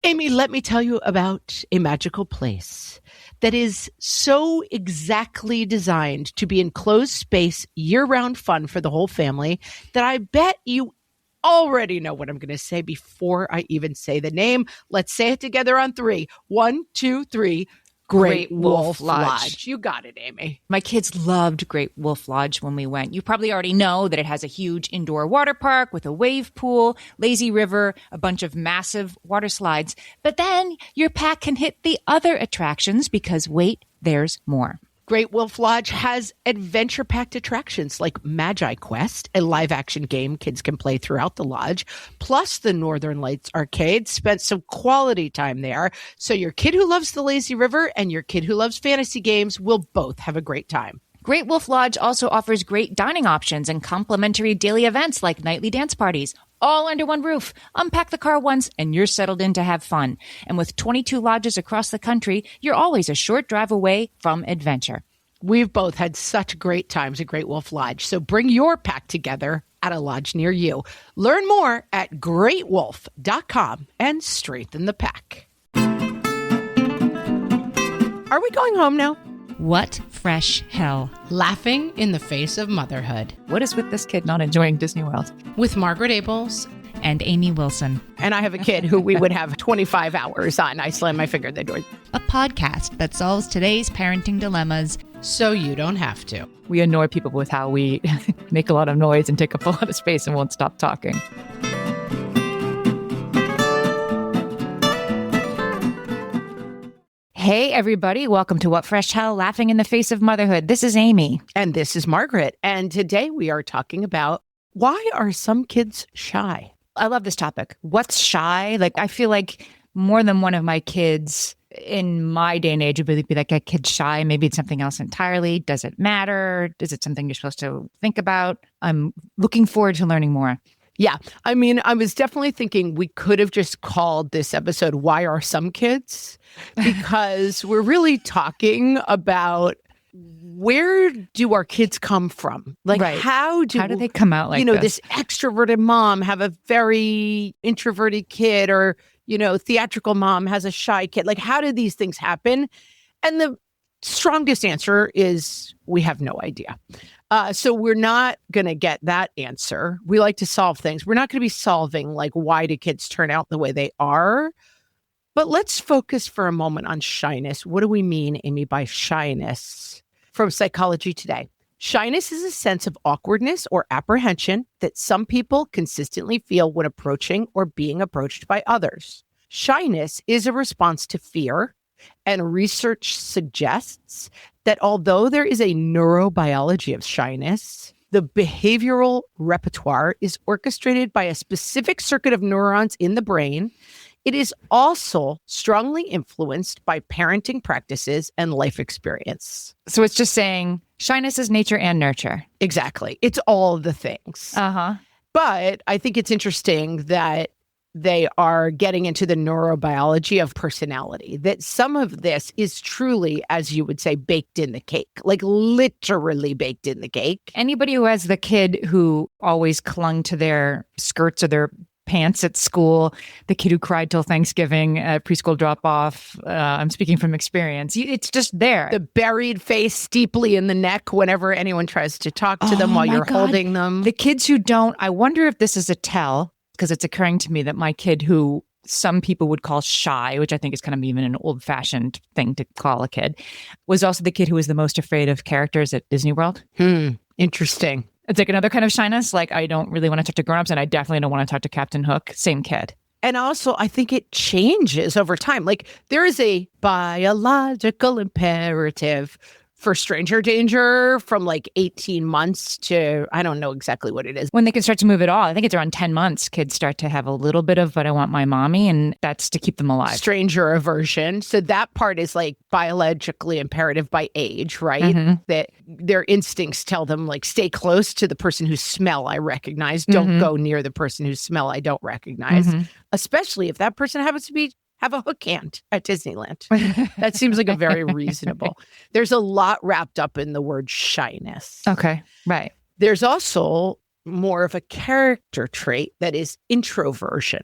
Amy, let me tell you about a magical place that is so exactly designed to be enclosed space, year-round fun for the whole family that I bet you already know what I'm going to say before I even say the name. Let's say it together on 3. 1, 2, 3. Great Wolf Lodge. You got it, Amy. My kids loved Great Wolf Lodge when we went. You probably already know that it has a huge indoor water park with a wave pool, lazy river, a bunch of massive water slides. But then your pack can hit the other attractions because wait, there's more. Great Wolf Lodge has adventure-packed attractions like Magi Quest, a live-action game kids can play throughout the lodge, plus the Northern Lights Arcade. Spent some quality time there, so your kid who loves the lazy river and your kid who loves fantasy games will both have a great time. Great Wolf Lodge also offers great dining options and complimentary daily events like nightly dance parties, all under one roof. Unpack the car once and you're settled in to have fun. And with 22 lodges across the country, you're always a short drive away from adventure. We've both had such great times at Great Wolf Lodge, so bring your pack together at a lodge near you. Learn more at greatwolf.com and strengthen the pack. Are we going home now? What fresh hell? Laughing in the face of motherhood. What is with this kid not enjoying Disney World? With Margaret Abels and Amy Wilson. And I have a kid who we would have 25 hours on. I slammed my finger at the door. A podcast that solves today's parenting dilemmas so you don't have to. We annoy people with how we make a lot of noise and take up a lot of space and won't stop talking. Hey, everybody. Welcome to What Fresh Hell, Laughing in the Face of Motherhood. This is Amy. And this is Margaret. And today we are talking about why are some kids shy? I love this topic. What's shy? I feel like more than one of my kids in my day and age would be like, a kid's shy. Maybe it's something else entirely. Does it matter? Is it something you're supposed to think about? I'm looking forward to learning more. Yeah. I mean, I was definitely thinking we could have just called this episode, Why Are Some Kids? Because we're really talking about where do our kids come from? Right. How do they come out like this? This extroverted mom have a very introverted kid, or, theatrical mom has a shy kid. How do these things happen? And the strongest answer is we have no idea. So we're not going to get that answer. We like to solve things. We're not going to be solving why do kids turn out the way they are? But let's focus for a moment on shyness. What do we mean, Amy, by shyness? From Psychology Today. Shyness is a sense of awkwardness or apprehension that some people consistently feel when approaching or being approached by others. Shyness is a response to fear, and research suggests that although there is a neurobiology of shyness, the behavioral repertoire is orchestrated by a specific circuit of neurons in the brain. It is also strongly influenced by parenting practices and life experience. So it's just saying shyness is nature and nurture. Exactly. It's all the things. But I think it's interesting that they are getting into the neurobiology of personality, that some of this is truly, as you would say, baked in the cake, literally baked in the cake. Anybody who has the kid who always clung to their skirts or their pants at school, the kid who cried till Thanksgiving at preschool drop-off, I'm speaking from experience. It's just there. The buried face deeply in the neck whenever anyone tries to talk to them while you're holding them. The kids who don't, I wonder if this is a tell, because it's occurring to me that my kid who some people would call shy, which I think is kind of even an old-fashioned thing to call a kid, was also the kid who was the most afraid of characters at Disney World. Interesting. It's another kind of shyness. I don't really want to talk to grown-ups, and I definitely don't want to talk to Captain Hook. Same kid. And also, I think it changes over time. There is a biological imperative for stranger danger from 18 months to, I don't know exactly what it is. When they can start to move at all, I think it's around 10 months, kids start to have a little bit of, but I want my mommy, and that's to keep them alive. Stranger aversion. So that part is biologically imperative by age, right? That their instincts tell them stay close to the person whose smell I recognize. Don't go near the person whose smell I don't recognize, especially if that person happens to have a hook hand at Disneyland. That seems like a very reasonable. There's a lot wrapped up in the word shyness. Okay, right. There's also more of a character trait that is introversion.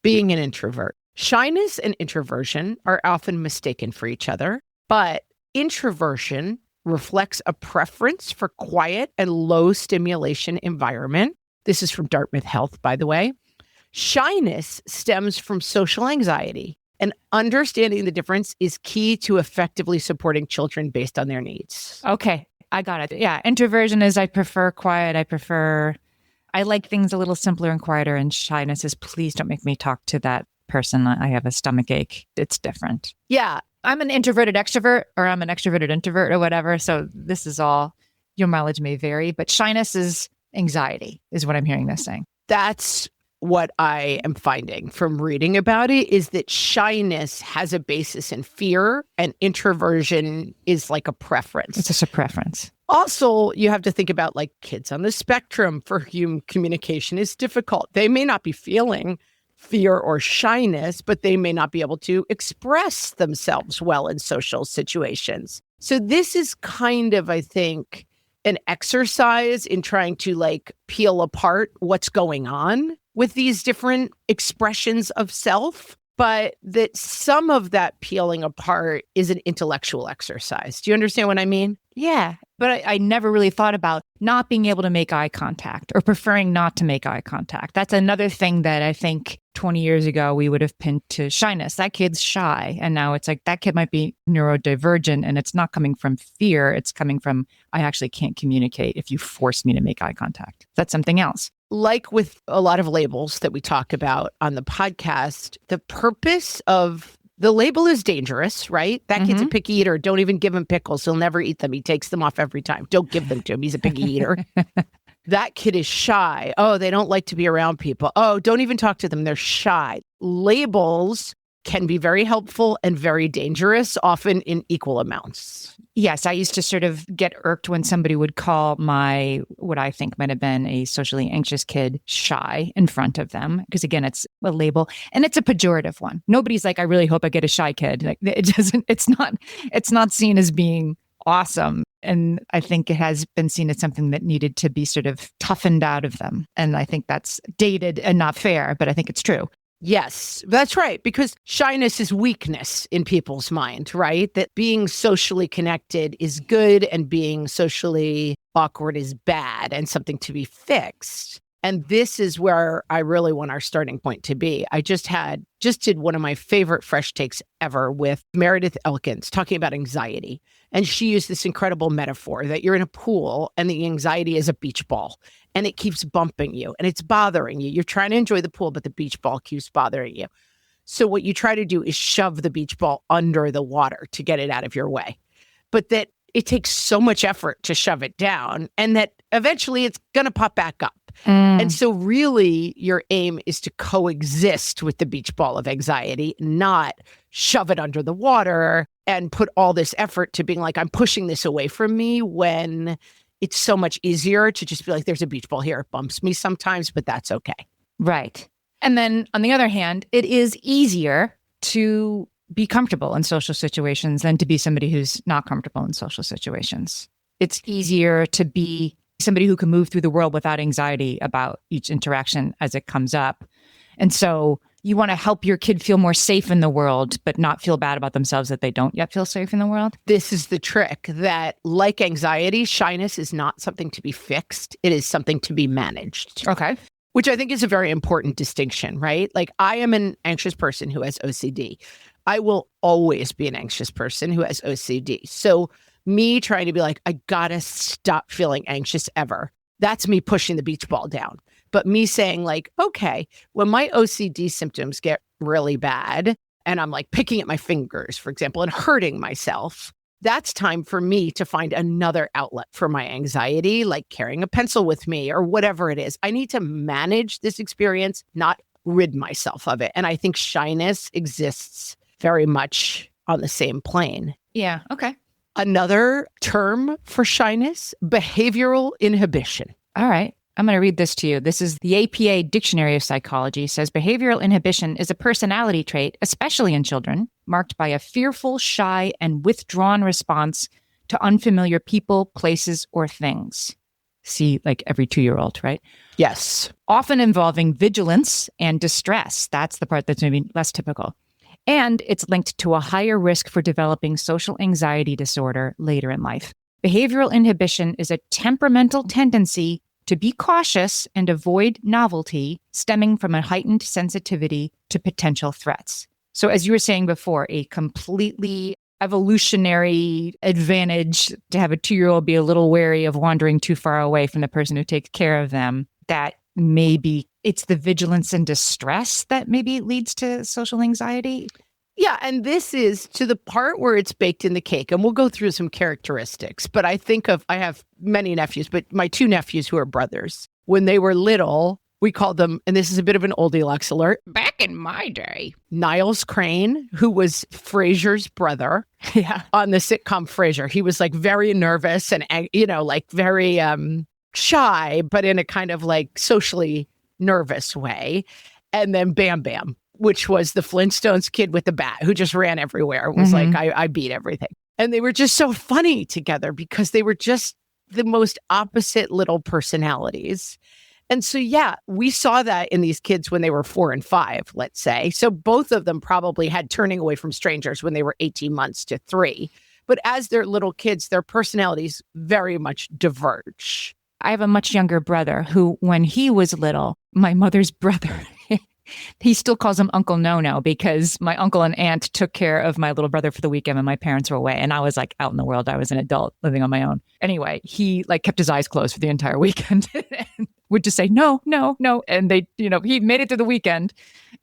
Being an introvert. Shyness and introversion are often mistaken for each other, but introversion reflects a preference for quiet and low stimulation environment. This is from Dartmouth Health, by the way. Shyness stems from social anxiety, and understanding the difference is key to effectively supporting children based on their needs. Okay, I got it. Yeah, introversion is I prefer quiet. I like things a little simpler and quieter, and shyness is please don't make me talk to that person. I have a stomach ache. It's different. Yeah. I'm an introverted extrovert, or I'm an extroverted introvert, or whatever. So this is all, your mileage may vary, but shyness is anxiety, is what I'm hearing this saying. That's what I am finding from reading about it, is that shyness has a basis in fear and introversion is like a preference. It's just a preference. Also, you have to think about like kids on the spectrum for whom communication is difficult. They may not be feeling fear or shyness, but they may not be able to express themselves well in social situations. So this is kind of, I think, an exercise in trying to like peel apart what's going on with these different expressions of self, but that some of that peeling apart is an intellectual exercise. Do you understand what I mean? Yeah, but I never really thought about not being able to make eye contact or preferring not to make eye contact. That's another thing that I think 20 years ago we would have pinned to shyness. That kid's shy. And now it's like that kid might be neurodivergent, and it's not coming from fear. It's coming from, I actually can't communicate if you force me to make eye contact. That's something else. Like with a lot of labels that we talk about on the podcast, the purpose of the label is dangerous, right? That kid's a picky eater. Don't even give him pickles. He'll never eat them. He takes them off every time. Don't give them to him. He's a picky eater. That kid is shy. Oh, they don't like to be around people. Oh, don't even talk to them. They're shy. Labels can be very helpful and very dangerous, often in equal amounts. Yes, I used to sort of get irked when somebody would call my, what I think might have been a socially anxious kid, shy in front of them. Because again, it's a label and it's a pejorative one. Nobody's like, I really hope I get a shy kid. Like it's not seen as being awesome. And I think it has been seen as something that needed to be sort of toughened out of them. And I think that's dated and not fair, but I think it's true. Yes, that's right. Because shyness is weakness in people's mind, right? That being socially connected is good and being socially awkward is bad and something to be fixed. And this is where I really want our starting point to be. I just did one of my favorite fresh takes ever with Meredith Elkins talking about anxiety. And she used this incredible metaphor that you're in a pool and the anxiety is a beach ball and it keeps bumping you and it's bothering you. You're trying to enjoy the pool, but the beach ball keeps bothering you. So what you try to do is shove the beach ball under the water to get it out of your way. But that it takes so much effort to shove it down and that eventually it's going to pop back up. And so really your aim is to coexist with the beach ball of anxiety, not shove it under the water and put all this effort to being like, I'm pushing this away from me, when it's so much easier to just be like, there's a beach ball here. It bumps me sometimes, but that's okay. Right. And then on the other hand, it is easier to be comfortable in social situations than to be somebody who's not comfortable in social situations. It's easier to be somebody who can move through the world without anxiety about each interaction as it comes up. And so you want to help your kid feel more safe in the world, but not feel bad about themselves that they don't yet feel safe in the world. This is the trick, that like anxiety, shyness is not something to be fixed. It is something to be managed. Okay. Which I think is a very important distinction, right? Like I am an anxious person who has OCD. I will always be an anxious person who has OCD. So me trying to be like, I gotta stop feeling anxious ever. That's me pushing the beach ball down. But me saying like, okay, when my OCD symptoms get really bad and I'm like picking at my fingers, for example, and hurting myself, that's time for me to find another outlet for my anxiety, like carrying a pencil with me or whatever it is. I need to manage this experience, not rid myself of it. And I think shyness exists very much on the same plane. Yeah. Okay. Another term for shyness, behavioral inhibition. All right. I'm going to read this to you. This is the APA Dictionary of Psychology. Says behavioral inhibition is a personality trait, especially in children, marked by a fearful, shy, and withdrawn response to unfamiliar people, places, or things. See, like every 2-year-old, right? Yes. Often involving vigilance and distress. That's the part that's maybe less typical. And it's linked to a higher risk for developing social anxiety disorder later in life. Behavioral inhibition is a temperamental tendency to be cautious and avoid novelty stemming from a heightened sensitivity to potential threats. So as you were saying before, a completely evolutionary advantage to have a 2-year-old be a little wary of wandering too far away from the person who takes care of them, that maybe it's the vigilance and distress that maybe leads to social anxiety. Yeah, and this is to the part where it's baked in the cake, and we'll go through some characteristics. But I have many nephews, but my 2 nephews who are brothers, when they were little, we called them, and this is a bit of an oldie Lux alert, Back in my day, Niles Crane, who was Frasier's brother on the sitcom Frasier. He was like very nervous and, like very shy, but in a kind of like socially nervous way. And then Bam Bam, which was the Flintstones kid with the bat who just ran everywhere. It was like, I beat everything. And they were just so funny together because they were just the most opposite little personalities. And so, yeah, we saw that in these kids when they were 4 and 5, let's say. So both of them probably had turning away from strangers when they were 18 months to 3. But as they're little kids, their personalities very much diverge. I have a much younger brother who, when he was little, my mother's brother, he still calls him Uncle No-No because my uncle and aunt took care of my little brother for the weekend when my parents were away. And I was like out in the world. I was an adult living on my own. Anyway, he like kept his eyes closed for the entire weekend and would just say, no, no, no. And they, he made it through the weekend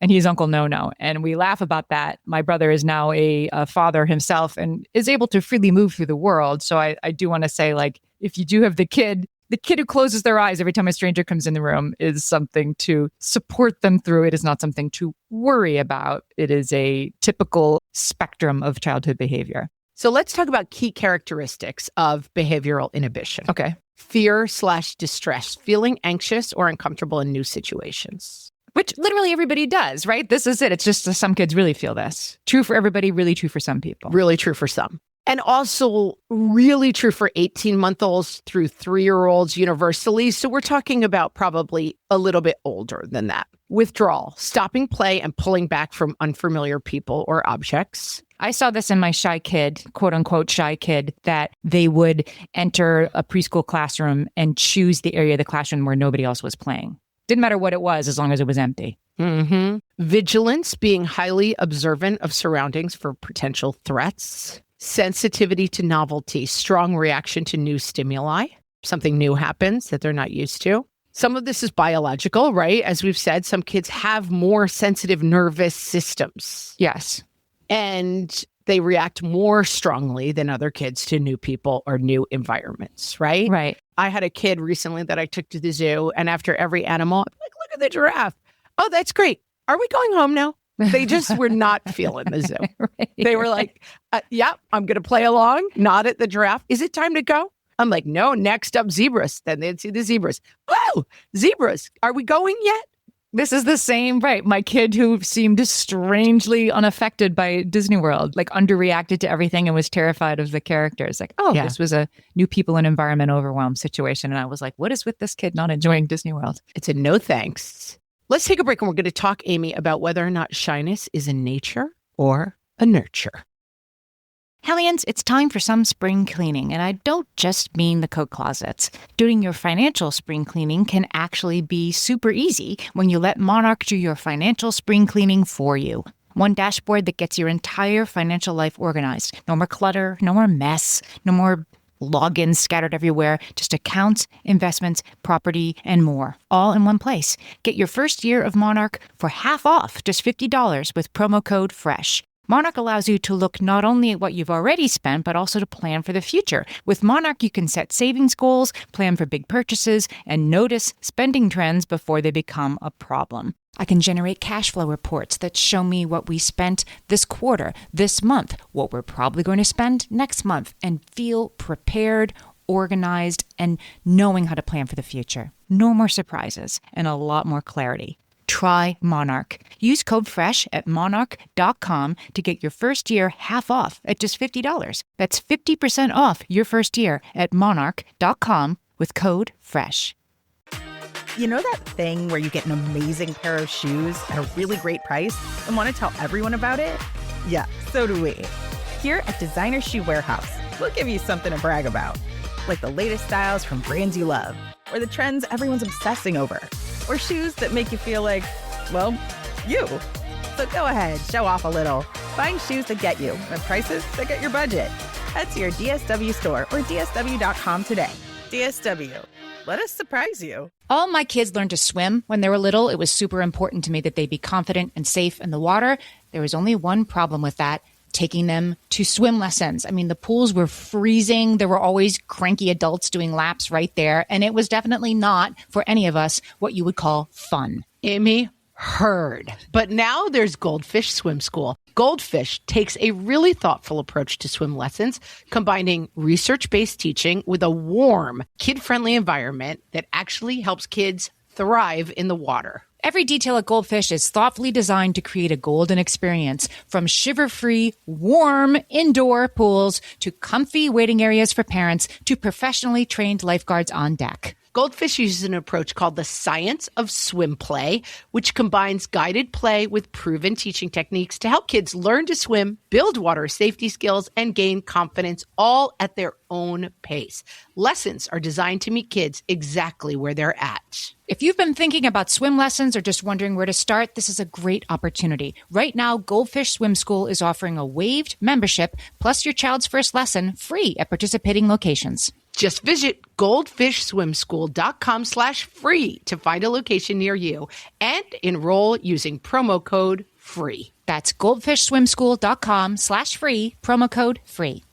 and he's Uncle No-No. And we laugh about that. My brother is now a father himself and is able to freely move through the world. So I do want to say, like, if you do have the kid who closes their eyes every time a stranger comes in the room is something to support them through. It is not something to worry about. It is a typical spectrum of childhood behavior. So let's talk about key characteristics of behavioral inhibition. Okay. Fear/distress, feeling anxious or uncomfortable in new situations. Which literally everybody does, right? This is it. It's just some kids really feel this. True for everybody, really true for some people. Really true for some. And also really true for 18-month-olds through 3-year-olds universally. So we're talking about probably a little bit older than that. Withdrawal, stopping play and pulling back from unfamiliar people or objects. I saw this in my shy kid, quote unquote shy kid, that they would enter a preschool classroom and choose the area of the classroom where nobody else was playing. Didn't matter what it was as long as it was empty. Mm-hmm. Vigilance, being highly observant of surroundings for potential threats. Sensitivity to novelty, strong reaction to new stimuli. Something new happens that they're not used to. Some of this is biological, right? As we've said, some kids have more sensitive nervous systems. Yes. And they react more strongly than other kids to new people or new environments, right? Right. I had a kid recently that I took to the zoo, and after every animal, I'm like, look at the giraffe. Oh, that's great. Are we going home now? They just were not feeling the zoo. Right. They were like, yeah, I'm going to play along, nod at the giraffe. Is it time to go? I'm like, no, next up zebras. Then they'd see the zebras. Whoa, zebras. Are we going yet? This is the same, right? My kid who seemed strangely unaffected by Disney World, like underreacted to everything and was terrified of the characters. Like, This was a new people and environment overwhelmed situation. And I was like, what is with this kid not enjoying Disney World? It's a no thanks. Let's take a break and we're going to talk, Amy, about whether or not shyness is a nature or a nurture. Hellions, it's time for some spring cleaning, and I don't just mean the coat closets. Doing your financial spring cleaning can actually be super easy when you let Monarch do your financial spring cleaning for you. One dashboard that gets your entire financial life organized. No more clutter, no more mess, no more logins scattered everywhere, just accounts, investments, property, and more, all in one place. Get your first year of Monarch for half off, just $50 with promo code FRESH. Monarch allows you to look not only at what you've already spent, but also to plan for the future. With Monarch, you can set savings goals, plan for big purchases, and notice spending trends before they become a problem. I can generate cash flow reports that show me what we spent this quarter, this month, what we're probably going to spend next month, and feel prepared, organized, and knowing how to plan for the future. No more surprises and a lot more clarity. Try Monarch. Use code FRESH at monarch.com to get your first year half off at just $50. That's 50% off your first year at monarch.com with code FRESH. You know that thing where you get an amazing pair of shoes at a really great price and want to tell everyone about it? Yeah, so do we. Here at Designer Shoe Warehouse, we'll give you something to brag about, like the latest styles from brands you love, or the trends everyone's obsessing over, or shoes that make you feel like, well, you. So go ahead, show off a little. Find shoes that get you at prices that get your budget. Head to your DSW store or DSW.com today. DSW, let us surprise you. All my kids learned to swim when they were little. It was super important to me that they be confident and safe in the water. There was only one problem with that: taking them to swim lessons. I mean, the pools were freezing. There were always cranky adults doing laps right there. And it was definitely not, for any of us, what you would call fun. Amy, heard. But now there's Goldfish Swim School. Goldfish takes a really thoughtful approach to swim lessons, combining research-based teaching with a warm, kid-friendly environment that actually helps kids thrive in the water. Every detail at Goldfish is thoughtfully designed to create a golden experience, from shiver-free, warm indoor pools to comfy waiting areas for parents to professionally trained lifeguards on deck. Goldfish uses an approach called the science of swim play, which combines guided play with proven teaching techniques to help kids learn to swim, build water safety skills, and gain confidence, all at their own pace. Lessons are designed to meet kids exactly where they're at. If you've been thinking about swim lessons or just wondering where to start, this is a great opportunity. Right now, Goldfish Swim School is offering a waived membership plus your child's first lesson free at participating locations. Just visit goldfishswimschool.com/free to find a location near you and enroll using promo code FREE. That's goldfishswimschool.com/free, promo code FREE.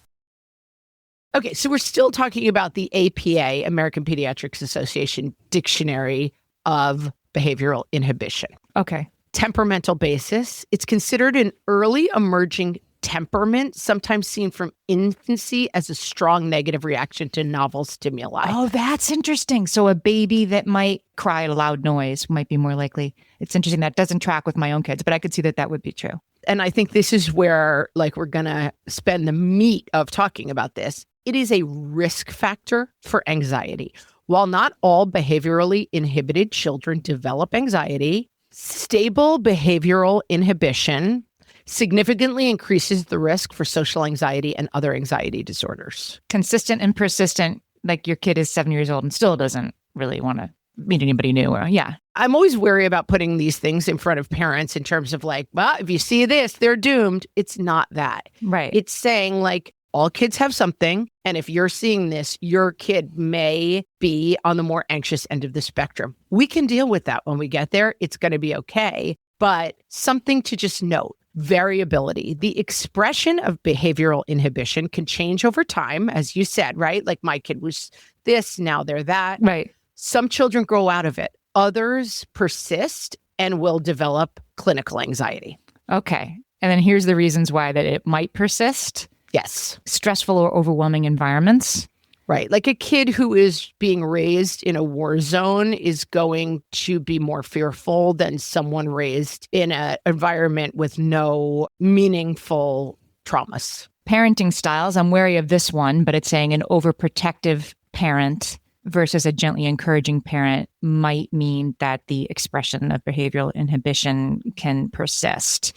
Okay, so we're still talking about the APA, American Pediatrics Association Dictionary of Behavioral Inhibition. Okay. Temperamental basis. It's considered an early emerging temperament, sometimes seen from infancy as a strong negative reaction to novel stimuli. Oh, that's interesting. So a baby that might cry at a loud noise might be more likely. It's interesting. That doesn't track with my own kids, but I could see that that would be true. And I think this is where, we're going to spend the meat of talking about this. It is a risk factor for anxiety. While not all behaviorally inhibited children develop anxiety, stable behavioral inhibition significantly increases the risk for social anxiety and other anxiety disorders. Consistent and persistent, like your kid is 7 years old and still doesn't really want to meet anybody new. Yeah. I'm always wary about putting these things in front of parents in terms of well, if you see this, they're doomed. It's not that. Right. It's saying all kids have something. And if you're seeing this, your kid may be on the more anxious end of the spectrum. We can deal with that when we get there. It's going to be okay. But something to just note. Variability. The expression of behavioral inhibition can change over time, as you said, right? Like my kid was this, now they're that. Right. Some children grow out of it. Others persist and will develop clinical anxiety. Okay. And then here's the reasons why that it might persist. Yes. Stressful or overwhelming environments. Right. Like a kid who is being raised in a war zone is going to be more fearful than someone raised in an environment with no meaningful traumas. Parenting styles. I'm wary of this one, but it's saying an overprotective parent versus a gently encouraging parent might mean that the expression of behavioral inhibition can persist.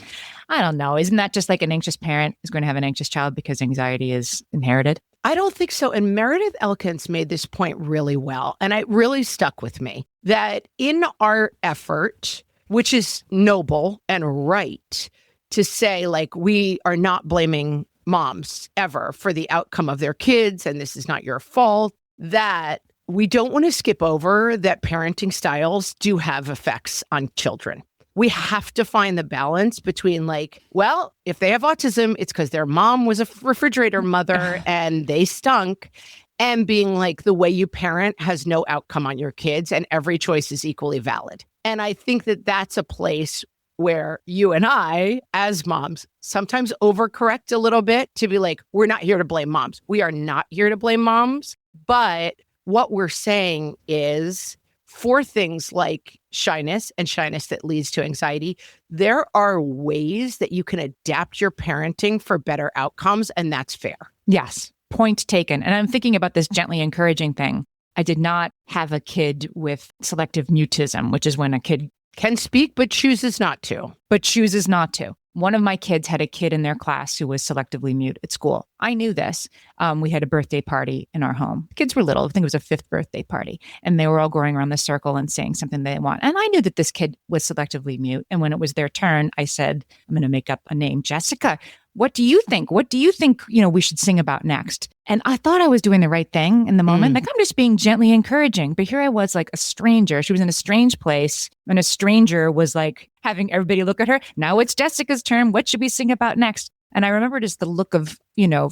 I don't know. Isn't that just like an anxious parent is going to have an anxious child because anxiety is inherited? I don't think so. And Meredith Elkins made this point really well. And it really stuck with me that in our effort, which is noble and right, to say we are not blaming moms ever for the outcome of their kids, and this is not your fault, that we don't want to skip over that parenting styles do have effects on children. We have to find the balance between if they have autism, it's because their mom was a refrigerator mother and they stunk, and being the way you parent has no outcome on your kids and every choice is equally valid. And I think that that's a place where you and I, as moms, sometimes overcorrect a little bit to be we're not here to blame moms. We are not here to blame moms. But what we're saying is, for things like shyness and shyness that leads to anxiety, there are ways that you can adapt your parenting for better outcomes, and that's fair. Yes. Point taken. And I'm thinking about this gently encouraging thing. I did not have a kid with selective mutism, which is when a kid Can speak, but chooses not to. chooses not to. One of my kids had a kid in their class who was selectively mute at school. I knew this. We had a birthday party in our home. Kids were little. I think it was a 5th birthday party. And they were all going around the circle and saying something they want. And I knew that this kid was selectively mute. And when it was their turn, I said, I'm going to make up a name. Jessica, what do you think? What do you think, we should sing about next? And I thought I was doing the right thing in the moment. Like, I'm just being gently encouraging. But here I was, like a stranger. She was in a strange place. And a stranger was like having everybody look at her. Now it's Jessica's turn. What should we sing about next? And I remember just the look of,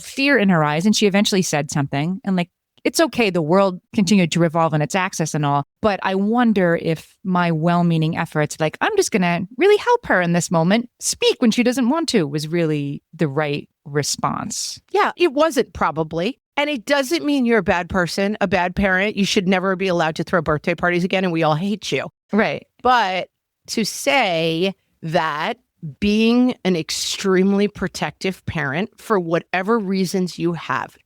fear in her eyes. And she eventually said something. And like, it's okay. The world continued to revolve on its axis and all. But I wonder if my well-meaning efforts, like, I'm just going to really help her in this moment, speak when she doesn't want to, was really the right response. Yeah, it wasn't probably. And it doesn't mean you're a bad person, a bad parent. You should never be allowed to throw birthday parties again and we all hate you. Right. But to say that being an extremely protective parent, for whatever reasons you have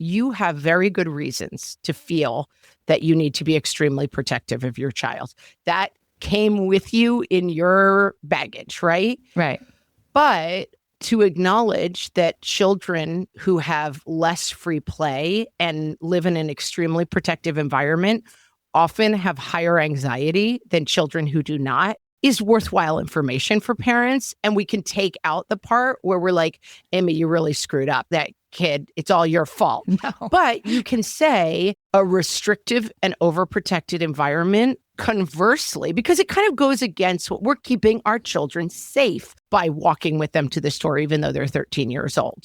very good reasons to feel that you need to be extremely protective of your child. That came with you in your baggage, right? Right. But to acknowledge that children who have less free play and live in an extremely protective environment often have higher anxiety than children who do not is worthwhile information for parents. And we can take out the part where we're like, Amy, you really screwed up. That kid, it's all your fault. No. But you can say a restrictive and overprotected environment, conversely, because it kind of goes against what we're keeping our children safe by walking with them to the store, even though they're 13 years old,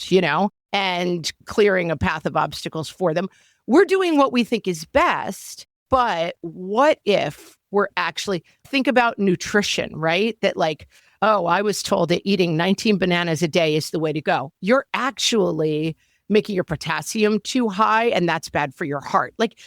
and clearing a path of obstacles for them. We're doing what we think is best. But what if we're actually, think about nutrition, right? That like, oh, I was told that eating 19 bananas a day is the way to go. You're actually making your potassium too high, and that's bad for your heart. Like,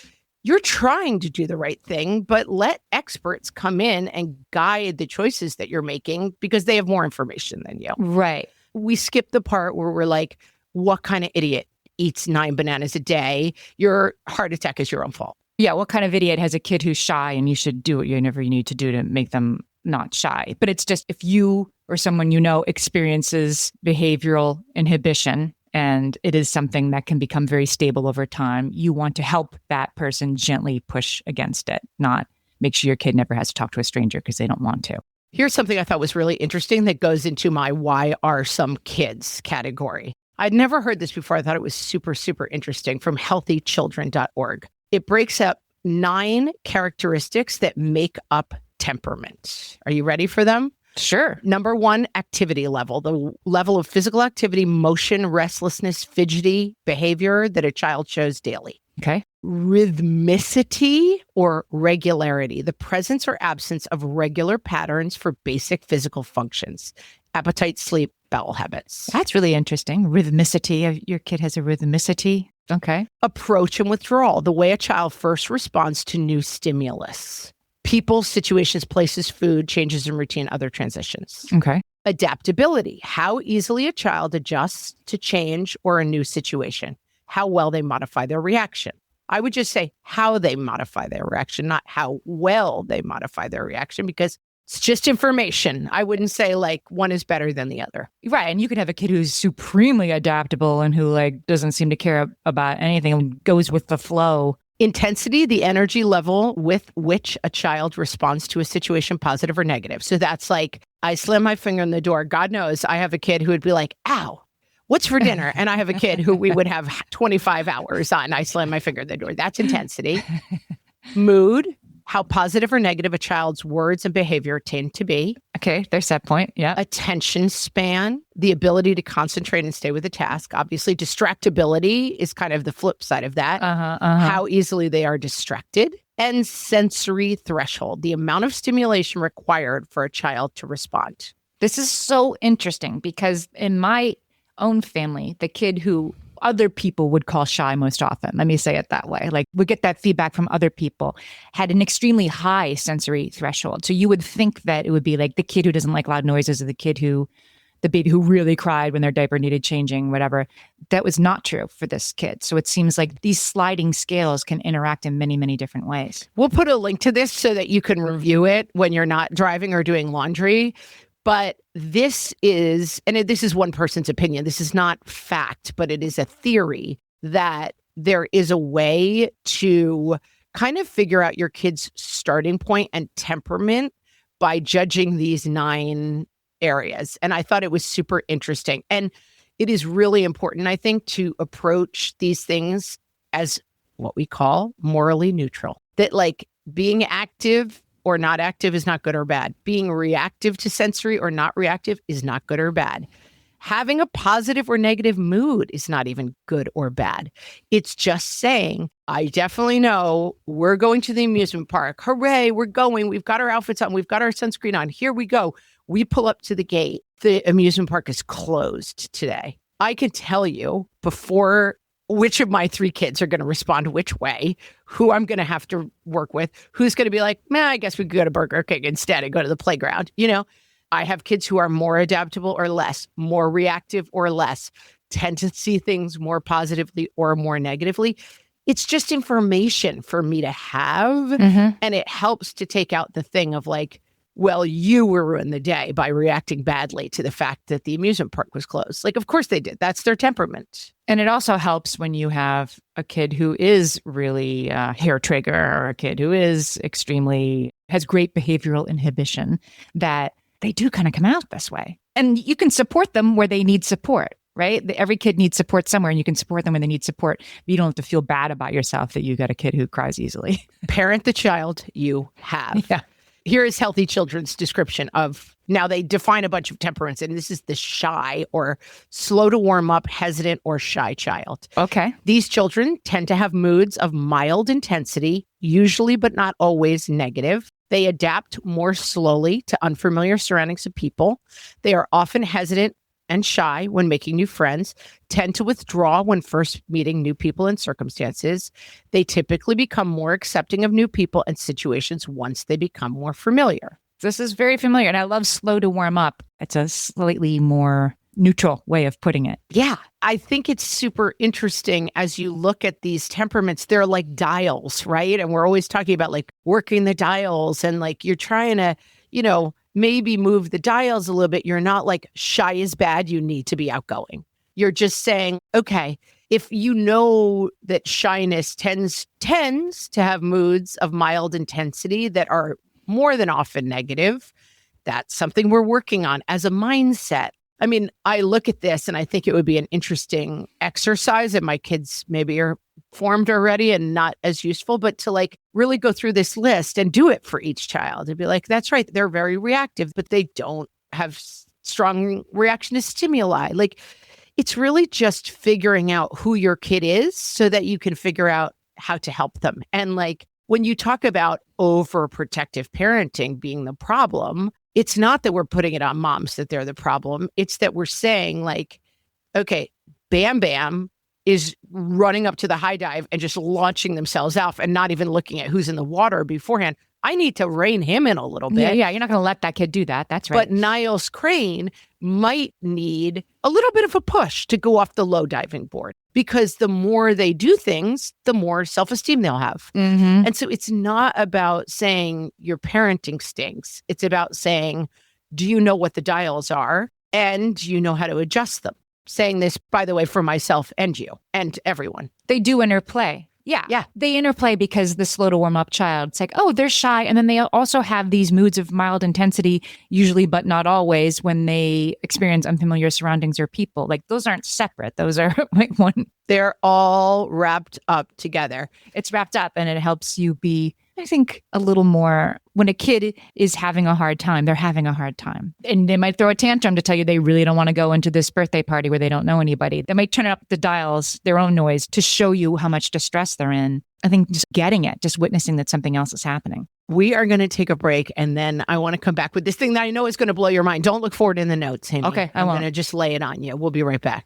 you're trying to do the right thing, but let experts come in and guide the choices that you're making because they have more information than you. Right. We skip the part where we're like, what kind of idiot eats 9 bananas a day? Your heart attack is your own fault. Yeah, what kind of idiot has a kid who's shy and you should do whatever you need to do to make them not shy? But it's just if you or someone experiences behavioral inhibition and it is something that can become very stable over time, you want to help that person gently push against it, not make sure your kid never has to talk to a stranger because they don't want to. Here's something I thought was really interesting that goes into my why are some kids category. I'd never heard this before. I thought it was super, super interesting from healthychildren.org. It breaks up 9 characteristics that make up temperament. Are you ready for them? Sure. Number 1, activity level, the level of physical activity, motion, restlessness, fidgety behavior that a child shows daily. Okay. Rhythmicity or regularity, the presence or absence of regular patterns for basic physical functions, appetite, sleep, bowel habits. That's really interesting. Rhythmicity. Your kid has a rhythmicity. Okay. Approach and withdrawal, the way a child first responds to new stimulus. People, situations, places, food, changes in routine, other transitions. Okay. Adaptability, how easily a child adjusts to change or a new situation. How well they modify their reaction. I would just say how they modify their reaction, not how well they modify their reaction, because it's just information. I wouldn't say like one is better than the other. Right. And you could have a kid who's supremely adaptable and who doesn't seem to care about anything and goes with the flow. Intensity, the energy level with which a child responds to a situation, positive or negative. So that's like, I slam my finger in the door. God knows I have a kid who would be like, ow, what's for dinner? And I have a kid who we would have 25 hours on. I slam my finger in the door. That's intensity. Mood, how positive or negative a child's words and behavior tend to be. Okay, their set point. Yeah. Attention span, the ability to concentrate and stay with a task. Obviously, distractibility is kind of the flip side of that. How easily they are distracted. And sensory threshold, the amount of stimulation required for a child to respond. This is so interesting because in my own family, the kid who other people would call shy most often, let me say it that way, like we get that feedback from other people, had an extremely high sensory threshold. So you would think that it would be like the kid who doesn't like loud noises or the kid who the baby who really cried when their diaper needed changing, whatever. That was not true for this kid. So it seems like these sliding scales can interact in many, many different ways. We'll put a link to this so that you can review it when you're not driving or doing laundry. But this is one person's opinion. This is not fact, but it is a theory that there is a way to kind of figure out your kid's starting point and temperament by judging these 9 areas. And I thought it was super interesting. And it is really important, I think, to approach these things as what we call morally neutral. That like being active or not active is not good or bad. Being reactive to sensory or not reactive is not good or bad. Having a positive or negative mood is not even good or bad. It's just saying, I definitely know we're going to the amusement park. Hooray, we're going. We've got our outfits on. We've got our sunscreen on. Here we go. We pull up to the gate. The amusement park is closed today. I can tell you before which of my 3 kids are going to respond which way, who I'm going to have to work with, who's going to be like, I guess we could go to Burger King instead and go to the playground. I have kids who are more adaptable or less, more reactive or less, tend to see things more positively or more negatively. It's just information for me to have. And it helps to take out the thing of like, well, you were ruined the day by reacting badly to the fact that the amusement park was closed. Like, of course they did. That's their temperament. And it also helps when you have a kid who is really hair trigger, or a kid who is has great behavioral inhibition, that they do kind of come out this way. And you can support them where they need support, right? Every kid needs support somewhere, and you can support them when they need support. But you don't have to feel bad about yourself that you got a kid who cries easily. Parent the child you have. Yeah. Here is Healthy Children's description of, now they define a bunch of temperaments, and this is the shy or slow to warm up, hesitant or shy child. Okay. These children tend to have moods of mild intensity, usually but not always negative. They adapt more slowly to unfamiliar surroundings of people. They are often hesitant and shy when making new friends, tend to withdraw when first meeting new people and circumstances. They typically become more accepting of new people and situations once they become more familiar. This is very familiar, and I love slow to warm up. It's a slightly more neutral way of putting it. Yeah, I think it's super interesting as you look at these temperaments. They're like dials, right? And we're always talking about like working the dials, and like you're trying to, maybe move the dials a little bit. You're not like shy is bad, you need to be outgoing. You're just saying, okay, if you know that shyness tends to have moods of mild intensity that are more than often negative, that's something we're working on as a mindset. I mean, I look at this and I think it would be an interesting exercise, and my kids maybe are formed already and not as useful, but to like really go through this list and do it for each child and be like, that's right, they're very reactive, but they don't have strong reaction to stimuli. Like, it's really just figuring out who your kid is so that you can figure out how to help them. And like, when you talk about overprotective parenting being the problem, it's not that we're putting it on moms that they're the problem. It's that we're saying like, okay, Bam Bam is running up to the high dive and just launching themselves off and not even looking at who's in the water beforehand. I need to rein him in a little bit. Yeah, you're not going to let that kid do that. That's right. But Niles Crane might need a little bit of a push to go off the low diving board, because the more they do things, the more self-esteem they'll have. And so it's not about saying your parenting stinks. It's about saying, do you know what the dials are? And do you know how to adjust them? Saying this, by the way, for myself and you and everyone. They do interplay. Yeah. They interplay because the slow to warm up child, it's like, oh, they're shy. And then they also have these moods of mild intensity, usually, but not always, when they experience unfamiliar surroundings or people. Like, those aren't separate. Those are like one. They're all wrapped up together. It's wrapped up, and it helps you be, I think, a little more, when a kid is having a hard time, they're having a hard time. And they might throw a tantrum to tell you they really don't want to go into this birthday party where they don't know anybody. They might turn up the dials, their own noise, to show you how much distress they're in. I think just getting it, just witnessing that something else is happening. We are going to take a break, and then I want to come back with this thing that I know is going to blow your mind. Don't look for it in the notes, Amy. Okay, I'm going to just lay it on you. We'll be right back.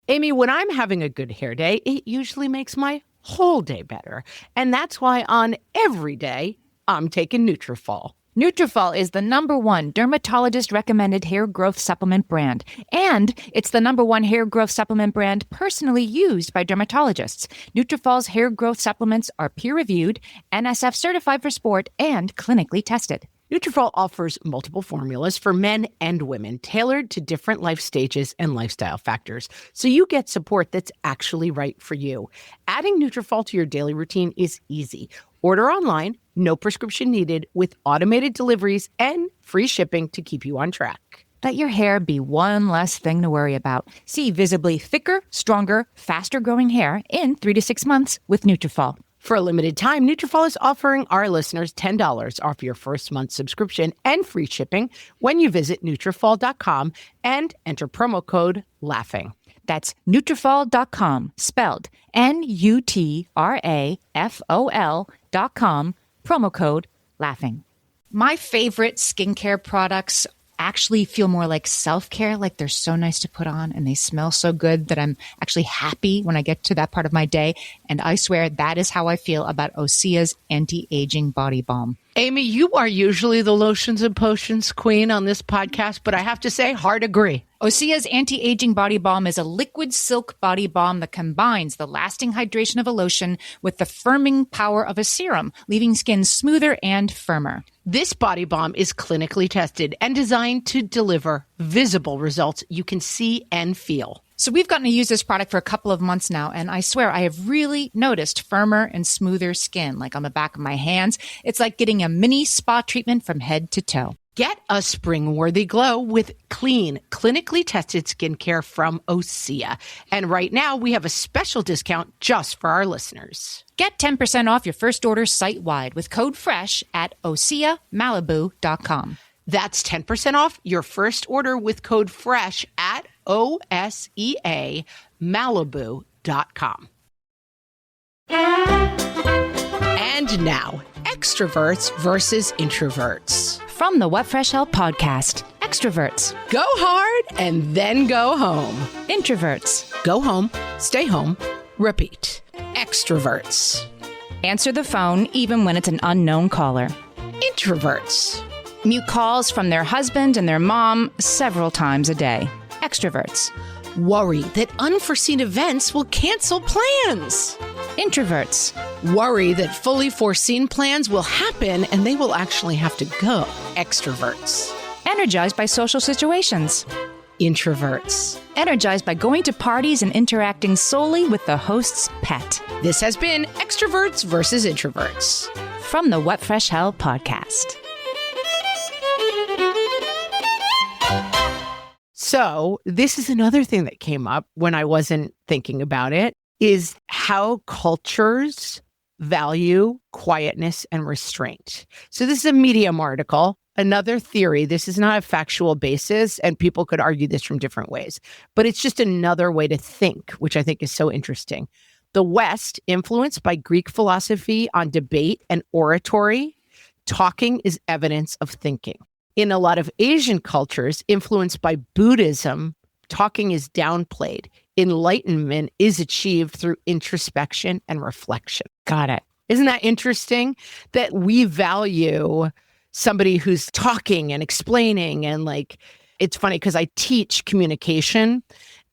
Amy, when I'm having a good hair day, it usually makes my whole day better. And that's why on every day, I'm taking Nutrafol. Nutrafol is the #1 dermatologist-recommended hair growth supplement brand, and it's the #1 hair growth supplement brand personally used by dermatologists. Nutrafol's hair growth supplements are peer-reviewed, NSF certified for sport, and clinically tested. Nutrafol offers multiple formulas for men and women tailored to different life stages and lifestyle factors, so you get support that's actually right for you. Adding Nutrafol to your daily routine is easy. Order online, no prescription needed, with automated deliveries and free shipping to keep you on track. Let your hair be one less thing to worry about. See visibly thicker, stronger, faster-growing hair in 3 to 6 months with Nutrafol. For a limited time, Nutrafol is offering our listeners $10 off your first month subscription and free shipping when you visit Nutrafol.com and enter promo code LAUGHING. That's Nutrafol.com, spelled Nutrafol.com, promo code LAUGHING. My favorite skincare products actually feel more like self-care, like they're so nice to put on and they smell so good that I'm actually happy when I get to that part of my day. And I swear that is how I feel about Osea's anti-aging body balm. Amy, you are usually the lotions and potions queen on this podcast, but I have to say, hard agree. Osea's anti-aging body balm is a liquid silk body balm that combines the lasting hydration of a lotion with the firming power of a serum, leaving skin smoother and firmer. This body balm is clinically tested and designed to deliver visible results you can see and feel. So we've gotten to use this product for a couple of months now, and I swear I have really noticed firmer and smoother skin, like on the back of my hands. It's like getting a mini spa treatment from head to toe. Get a spring-worthy glow with clean, clinically tested skincare from Osea. And right now, we have a special discount just for our listeners. Get 10% off your first order site-wide with code FRESH at OseaMalibu.com. That's 10% off your first order with code FRESH at OSEAMalibu.com. And now, extroverts versus introverts. From the What Fresh Hell podcast, extroverts. Go hard and then go home. Introverts. Go home, stay home, repeat. Extroverts. Answer the phone even when it's an unknown caller. Introverts. Mute calls from their husband and their mom several times a day. Extroverts. Worry that unforeseen events will cancel plans. Introverts. Worry that fully foreseen plans will happen and they will actually have to go. Extroverts. Energized by social situations. Introverts. Energized by going to parties and interacting solely with the host's pet. This has been Extroverts versus Introverts. From the What Fresh Hell podcast. So this is another thing that came up when I wasn't thinking about it, is how cultures value quietness and restraint. So this is a Medium article, another theory. This is not a factual basis, and people could argue this from different ways, but it's just another way to think, which I think is so interesting. The West, influenced by Greek philosophy on debate and oratory, talking is evidence of thinking. In a lot of Asian cultures, influenced by Buddhism, talking is downplayed. Enlightenment is achieved through introspection and reflection. Got it. Isn't that interesting that we value somebody who's talking and explaining? And like, it's funny because I teach communication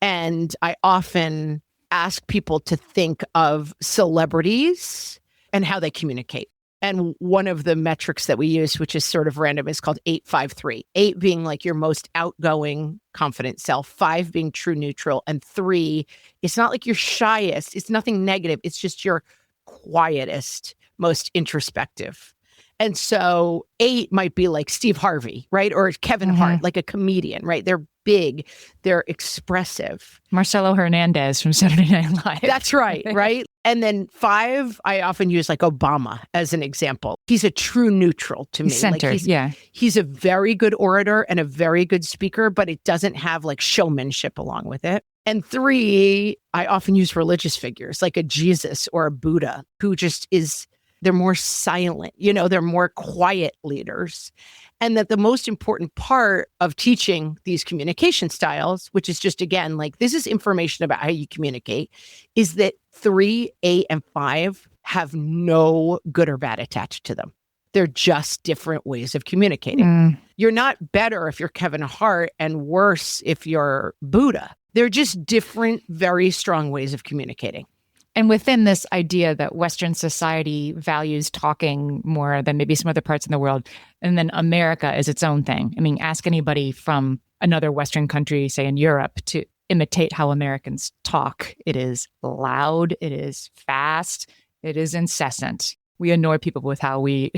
and I often ask people to think of celebrities and how they communicate. And one of the metrics that we use, which is sort of random, is called 8-5-3. 8 being like your most outgoing, confident self, 5 being true neutral, and 3, it's not like your shyest. It's nothing negative. It's just your quietest, most introspective. And so 8 might be like Steve Harvey, right? Or Kevin Hart, like a comedian, right? They're big, they're expressive. Marcelo Hernandez from Saturday Night Live. That's right, right? And then 5, I often use like Obama as an example. He's a true neutral to me. He's centered, like he's a very good orator and a very good speaker, but it doesn't have like showmanship along with it. And 3, I often use religious figures like a Jesus or a Buddha who just is, they're more silent, they're more quiet leaders. And that the most important part of teaching these communication styles, which is just, again, like this is information about how you communicate, is that 3, 8, and 5 have no good or bad attached to them. They're just different ways of communicating. You're not better if you're Kevin Hart and worse if you're Buddha. They're just different, very strong ways of communicating. And within this idea that Western society values talking more than maybe some other parts in the world, and then America is its own thing. I mean, ask anybody from another Western country, say in Europe, to imitate how Americans talk. It is loud, it is fast, it is incessant. We annoy people with how we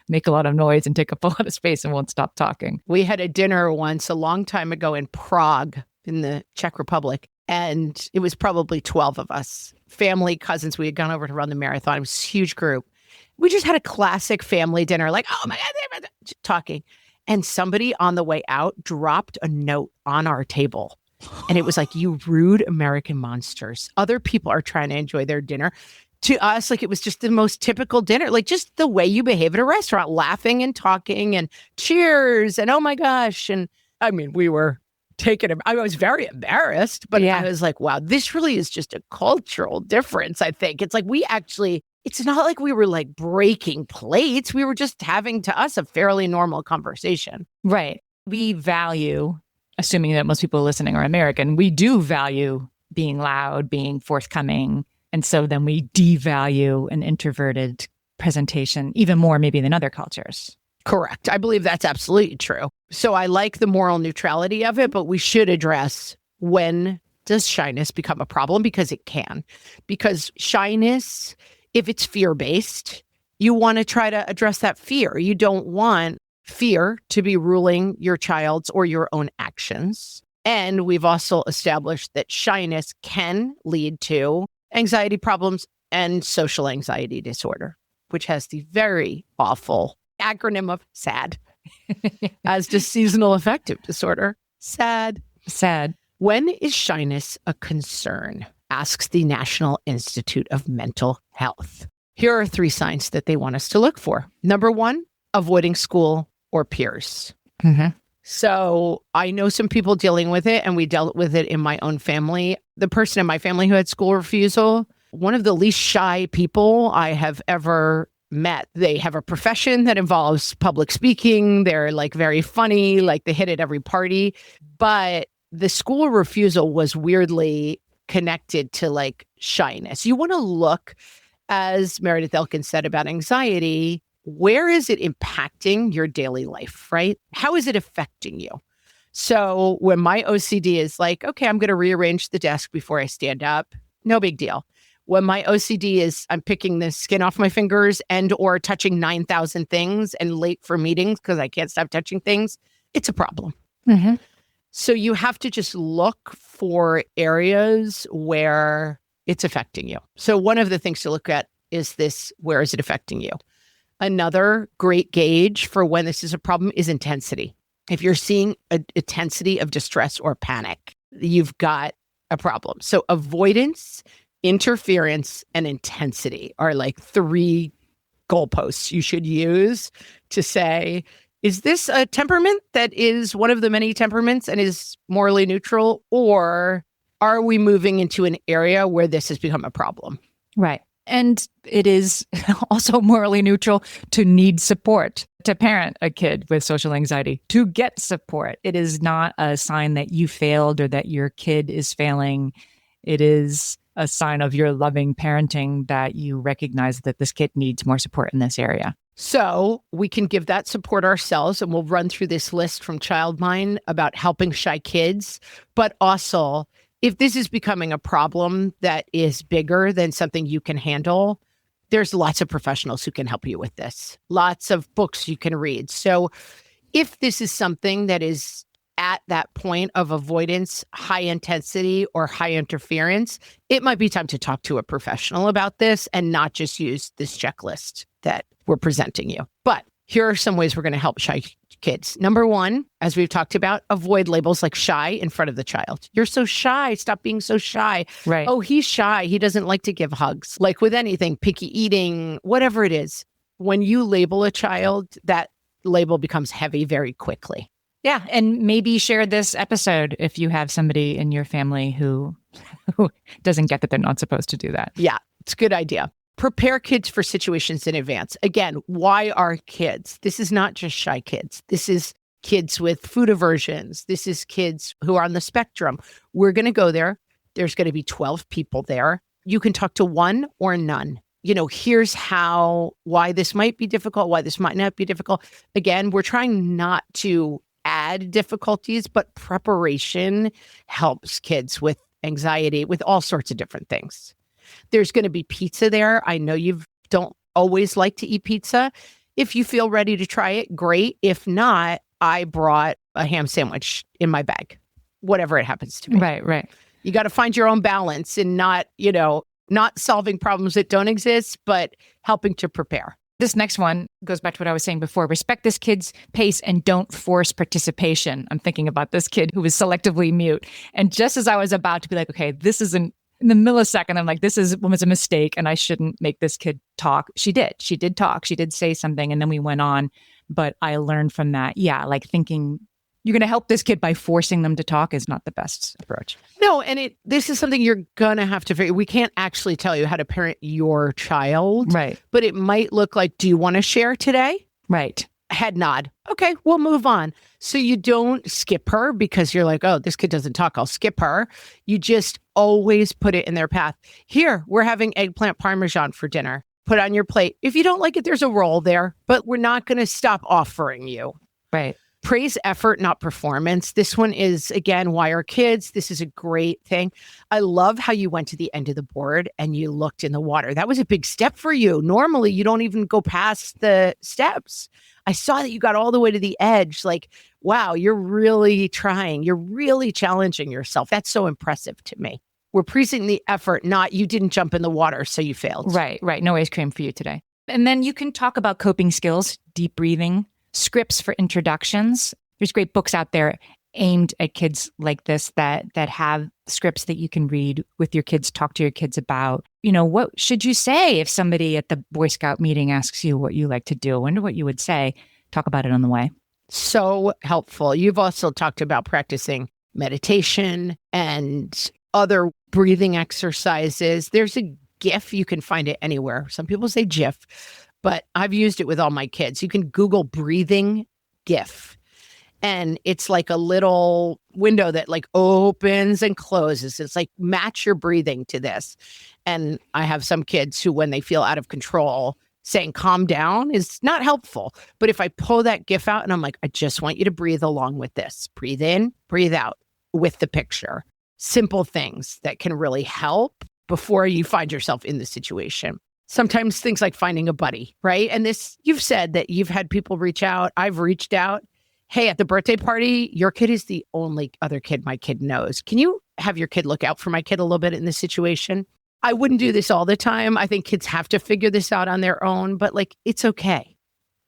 make a lot of noise and take up a lot of space and won't stop talking. We had a dinner once a long time ago in Prague in the Czech Republic, and it was probably 12 of us, family, cousins. We had gone over to run the marathon. It was a huge group. We just had a classic family dinner, like, oh my God, talking. And somebody on the way out dropped a note on our table. And it was like, you rude American monsters. Other people are trying to enjoy their dinner. To us, like, it was just the most typical dinner, like just the way you behave at a restaurant, laughing and talking and cheers and oh my gosh. And I mean, we were I was very embarrassed, but I was like, wow, this really is just a cultural difference, I think. It's like it's not like we were like breaking plates. We were just having, to us, a fairly normal conversation. Right. We value, assuming that most people listening are American, we do value being loud, being forthcoming. And so then we devalue an introverted presentation even more maybe than other cultures. Correct. I believe that's absolutely true. So I like the moral neutrality of it, but we should address, when does shyness become a problem? Because it can. Because shyness, if it's fear-based, you want to try to address that fear. You don't want fear to be ruling your child's or your own actions. And we've also established that shyness can lead to anxiety problems and social anxiety disorder, which has the very awful acronym of SAD, as just seasonal affective disorder. SAD. When is shyness a concern? Asks the National Institute of Mental Health. Here are 3 signs that they want us to look for. Number 1, avoiding school or peers. So I know some people dealing with it, and we dealt with it in my own family. The person in my family who had school refusal, one of the least shy people I have ever met. They have a profession that involves public speaking. They're like very funny, like they hit at every party. But the school refusal was weirdly connected to like shyness. You want to look, as Meredith Elkins said about anxiety, where is it impacting your daily life, right? How is it affecting you? So when my OCD is like, okay, I'm going to rearrange the desk before I stand up, no big deal. When my OCD is I'm picking the skin off my fingers and or touching 9,000 things and late for meetings because I can't stop touching things, it's a problem. So you have to just look for areas where it's affecting you. So one of the things to look at is this, where is it affecting you? Another great gauge for when this is a problem is intensity. If you're seeing an intensity of distress or panic, you've got a problem. So avoidance, interference, and intensity are like 3 goalposts you should use to say, is this a temperament that is one of the many temperaments and is morally neutral? Or are we moving into an area where this has become a problem? Right. And it is also morally neutral to need support, to parent a kid with social anxiety, to get support. It is not a sign that you failed or that your kid is failing. It is a sign of your loving parenting that you recognize that this kid needs more support in this area. So we can give that support ourselves, and we'll run through this list from Childmind about helping shy kids. But also, if this is becoming a problem that is bigger than something you can handle, there's lots of professionals who can help you with this. Lots of books you can read. So if this is something that is at that point of avoidance, high intensity, or high interference, it might be time to talk to a professional about this and not just use this checklist that we're presenting you. But here are some ways we're going to help shy kids. Number 1, as we've talked about, avoid labels like shy in front of the child. You're so shy. Stop being so shy. Right. Oh, he's shy. He doesn't like to give hugs. Like with anything, picky eating, whatever it is. When you label a child, that label becomes heavy very quickly. Yeah. And maybe share this episode if you have somebody in your family who doesn't get that they're not supposed to do that. Yeah, it's a good idea. Prepare kids for situations in advance. Again, why are kids? This is not just shy kids. This is kids with food aversions. This is kids who are on the spectrum. We're going to go there. There's going to be 12 people there. You can talk to one or none. Here's why this might be difficult, why this might not be difficult. Again, we're trying not to add difficulties, but preparation helps kids with anxiety, with all sorts of different things. There's going to be pizza there. I know you don't always like to eat pizza. If you feel ready to try it, great. If not, I brought a ham sandwich in my bag, whatever it happens to be. Right. You got to find your own balance and not solving problems that don't exist, but helping to prepare. This next one goes back to what I was saying before. Respect this kid's pace and don't force participation. I'm thinking about this kid who was selectively mute. And just as I was about to be like, okay, this isn't, in the millisecond, I'm like, this was a mistake and I shouldn't make this kid talk. She did. She did talk. She did say something and then we went on. But I learned from that, like thinking you're going to help this kid by forcing them to talk is not the best approach. No, and this is something you're going to have to figure. We can't actually tell you how to parent your child. Right. But it might look like, do you want to share today? Right. Head nod. Okay, we'll move on. So you don't skip her because you're like, oh, this kid doesn't talk, I'll skip her. You just always put it in their path. Here, we're having eggplant parmesan for dinner. Put on your plate. If you don't like it, there's a roll there, but we're not going to stop offering you. Right. Praise effort, not performance. This one is, again, why are kids? This is a great thing. I love how you went to the end of the board and you looked in the water. That was a big step for you. Normally, you don't even go past the steps. I saw that you got all the way to the edge. Like, wow, you're really trying. You're really challenging yourself. That's so impressive to me. We're praising the effort, not you didn't jump in the water, so you failed. Right. No ice cream for you today. And then you can talk about coping skills, deep breathing, scripts for introductions. There's great books out there aimed at kids like this that have scripts that you can read with your kids, talk to your kids about, what should you say if somebody at the Boy Scout meeting asks you what you like to do? I wonder what you would say. Talk about it on the way. So helpful. You've also talked about practicing meditation and other breathing exercises. There's a GIF. You can find it anywhere. Some people say GIF, but I've used it with all my kids. You can Google breathing GIF. And it's like a little window that like opens and closes. It's like match your breathing to this. And I have some kids who, when they feel out of control, saying calm down is not helpful. But if I pull that GIF out and I'm like, I just want you to breathe along with this. Breathe in, breathe out with the picture. Simple things that can really help before you find yourself in the situation. Sometimes things like finding a buddy, right? And this, you've said that you've had people reach out. I've reached out. Hey, at the birthday party, your kid is the only other kid my kid knows. Can you have your kid look out for my kid a little bit in this situation? I wouldn't do this all the time. I think kids have to figure this out on their own, but like, it's okay.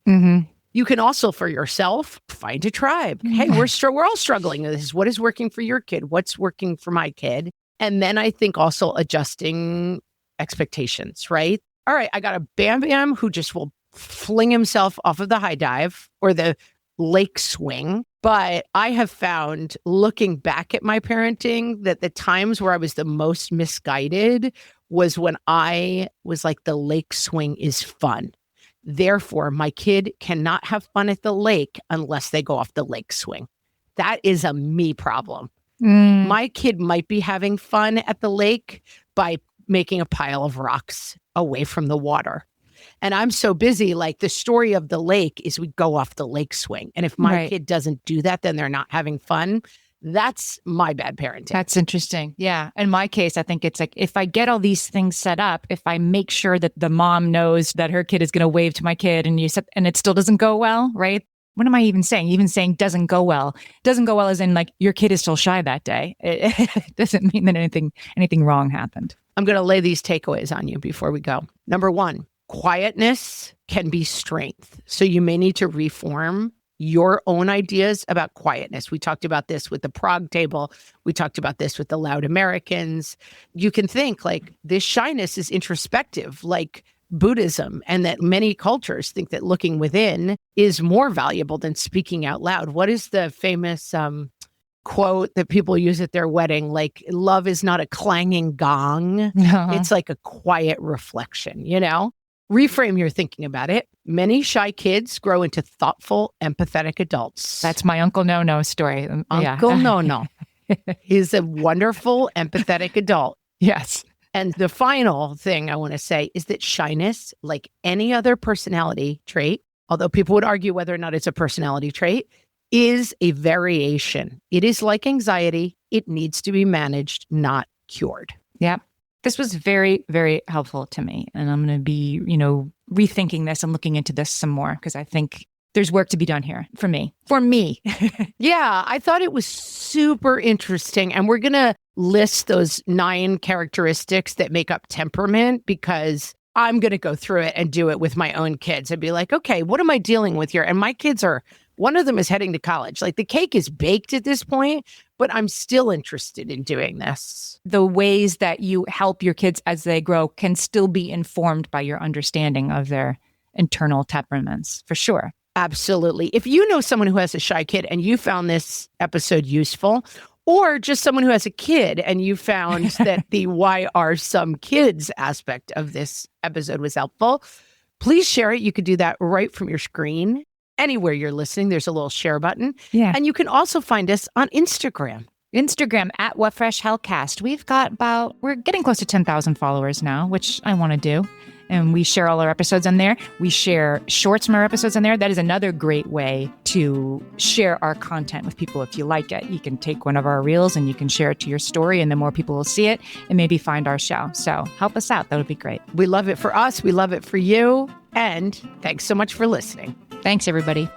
Mm-hmm. You can also, for yourself, find a tribe. Hey, we're all struggling with this. What is working for your kid? What's working for my kid? And then I think also adjusting expectations, right? All right, I got a Bam Bam who just will fling himself off of the high dive or the lake swing. But I have found, looking back at my parenting, that the times where I was the most misguided was when I was like, the lake swing is fun. Therefore, my kid cannot have fun at the lake unless they go off the lake swing. That is a me problem. My kid might be having fun at the lake by making a pile of rocks away from the water. And I'm so busy, like the story of the lake is we go off the lake swing. And if my kid doesn't do that, then they're not having fun. That's my bad parenting. That's interesting. Yeah. In my case, I think it's like, if I get all these things set up, if I make sure that the mom knows that her kid is going to wave to my kid and it still doesn't go well, right? What am I even saying? Even saying doesn't go well. Doesn't go well as in like your kid is still shy that day. It doesn't mean that anything wrong happened. I'm going to lay these takeaways on you before we go. Number one, quietness can be strength. So you may need to reform your own ideas about quietness. We talked about this with the Prague table. We talked about this with the loud Americans. You can think like this shyness is introspective, like Buddhism, and that many cultures think that looking within is more valuable than speaking out loud. What is the famous quote that people use at their wedding, like love is not a clanging gong. It's like a quiet reflection, Reframe your thinking about it. Many shy kids grow into thoughtful, empathetic adults. That's my Uncle No-No story. Uncle No-No. He's a wonderful, empathetic adult. Yes. And the final thing I want to say is that shyness, like any other personality trait, although people would argue whether or not it's a personality trait, is a variation. It is like anxiety. It needs to be managed, not cured. Yep. This was very, very helpful to me. And I'm going to be, rethinking this and looking into this some more because I think there's work to be done here for me. Yeah, I thought it was super interesting. And we're going to list those 9 characteristics that make up temperament because I'm going to go through it and do it with my own kids and be like, okay, what am I dealing with here? And my kids one of them is heading to college. Like the cake is baked at this point, but I'm still interested in doing this. The ways that you help your kids as they grow can still be informed by your understanding of their internal temperaments, for sure. Absolutely. If you know someone who has a shy kid and you found this episode useful, or just someone who has a kid and you found that the why are some kids aspect of this episode was helpful, please share it. You could do that right from your screen. Anywhere you're listening, there's a little share button. Yeah. And you can also find us on Instagram. Instagram at WhatFreshHellcast. We're getting close to 10,000 followers now, which I want to do. And we share all our episodes on there. We share shorts from our episodes on there. That is another great way to share our content with people if you like it. You can take one of our reels and you can share it to your story, and then more people will see it and maybe find our show. So help us out. That would be great. We love it for us. We love it for you. And thanks so much for listening. Thanks, everybody.